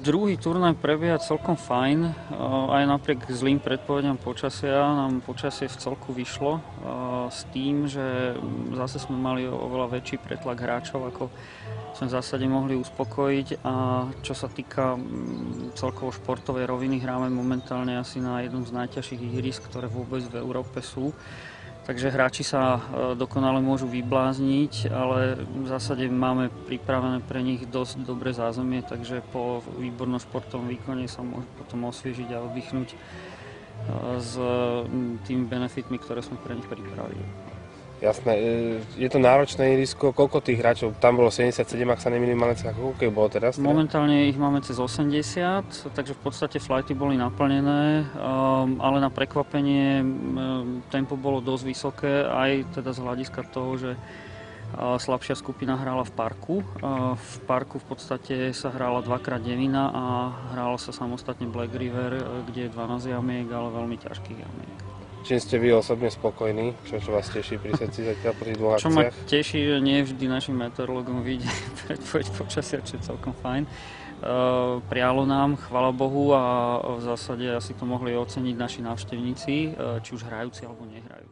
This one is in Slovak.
Druhý turnaj prebieha celkom fajn, aj napriek zlým predpovediam počasia. Nám počasie v celku vyšlo s tým, že zase sme mali oveľa väčší pretlak hráčov, ako sme v zásade mohli uspokojiť. A čo sa týka celkovo športovej roviny, hráme momentálne asi na jednom z najťažších ihrisk, ktoré vôbec v Európe sú. Takže hráči sa dokonale môžu vyblázniť, ale v zásade máme pripravené pre nich dosť dobré zázemie, takže po výbornom športovom výkone sa môžu potom osviežiť a oddychnúť s tými benefitmi, ktoré sme pre nich pripravili. Jasné, je to náročné ihrisko, koľko tých hráčov? Tam bolo 77, ak sa nemýlim, Malecka, koľko bolo teraz? Momentálne ich máme cez 80, takže v podstate flighty boli naplnené, ale na prekvapenie tempo bolo dosť vysoké, aj teda z hľadiska toho, že slabšia skupina hrála v parku. V parku v podstate sa hrála dvakrát devina a hrálo sa samostatne Black River, kde je 12 jamiek, ale veľmi ťažkých jamiek. Čím ste vy osobne spokojní? Čo vás teší pri srdci zatiaľ po tých dvoch akciách? Čo ma teší, že nie vždy našim meteorologom vyjde predpoveď počasia, čo je celkom fajn. Prialo nám, chvála Bohu, a v zásade asi to mohli oceniť naši návštevníci, či už hrajúci alebo nehrajúci.